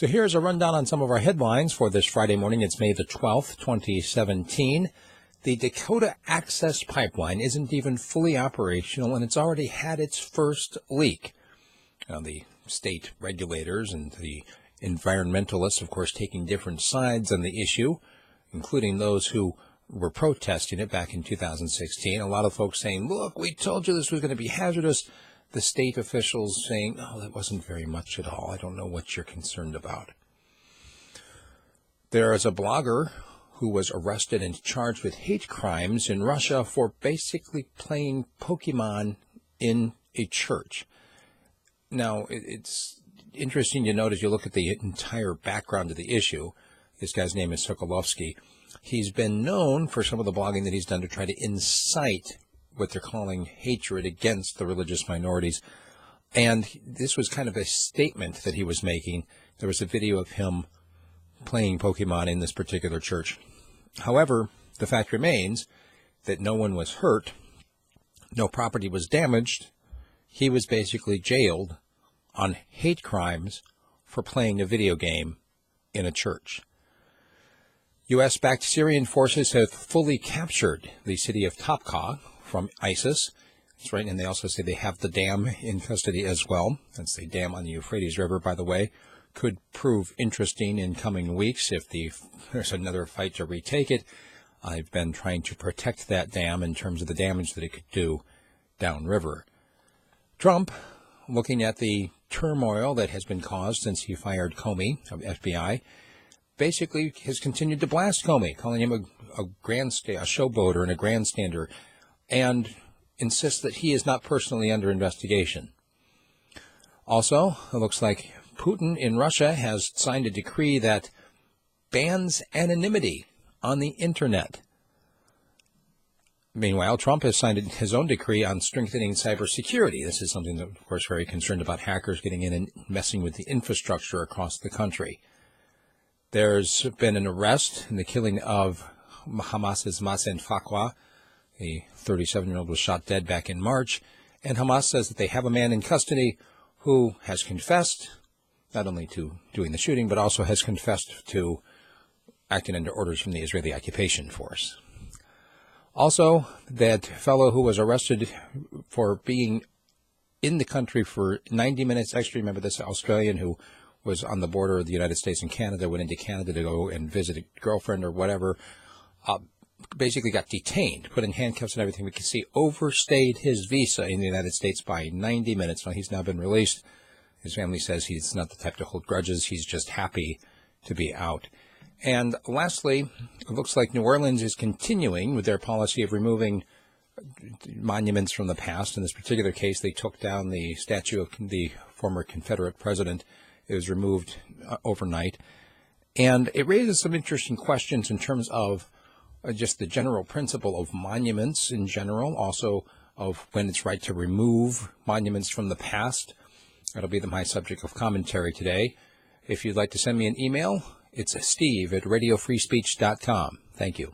So here's a rundown on some of our headlines for this Friday morning. It's May the 12th, 2017. The Dakota Access pipeline isn't even fully operational, and it's already had its first leak. Now, the state regulators and the environmentalists, of course, taking different sides on the issue, including those who were protesting it back in 2016. A lot of folks saying, look, we told you this was going to be hazardous. The state officials saying, oh, that wasn't very much at all. I don't know what you're concerned about. There is a blogger who was arrested and charged with hate crimes in Russia for basically playing Pokemon in a church. Now, it's interesting to note as you look at the entire background of the issue. This guy's name is Sokolovsky. He's been known for some of the blogging that he's done to try to incite what they're calling hatred against the religious minorities. And this was kind of a statement that he was making. There was a video of him playing Pokemon in this particular church. However, the fact remains that no one was hurt, no property was damaged. He was basically jailed on hate crimes for playing a video game in a church. USBacked Syrian forces have fully captured the city of Tabqa from ISIS. That's right, and they also say they have the dam in custody as well. That's the dam on the Euphrates River, by the way. Could prove interesting in coming weeks if there's another fight to retake it. I've been trying to protect that dam in terms of the damage that it could do downriver. Trump, looking at the turmoil that has been caused since he fired Comey of FBI, basically has continued to blast Comey, calling him a showboater and a grandstander, and insists that he is not personally under investigation. Also, it looks like Putin in Russia has signed a decree that bans anonymity on the Internet. Meanwhile, Trump has signed his own decree on strengthening cybersecurity. This is something that, of course, very concerned about hackers getting in and messing with the infrastructure across the country. There's been an arrest in the killing of Hamas's Mazen Faqha. A 37-year-old was shot dead back in March, and Hamas says that they have a man in custody who has confessed not only to doing the shooting, but also has confessed to acting under orders from the Israeli occupation force. Also, that fellow who was arrested for being in the country for 90 minutes extra, remember this Australian who was on the border of the United States and Canada, went into Canada to go and visit a girlfriend or whatever, basically got detained, put in handcuffs and everything. We can see overstayed his visa in the United States by 90 minutes. Now, he's now been released. His family says he's not the type to hold grudges. He's just happy to be out. And lastly, it looks like New Orleans is continuing with their policy of removing monuments from the past. In this particular case, they took down the statue of the former Confederate president. It was removed overnight. And it raises some interesting questions in terms of just the general principle of monuments in general, also of when it's right to remove monuments from the past. That'll be my subject of commentary today. If you'd like to send me an email, it's steve@radiofreespeech.com. Thank you.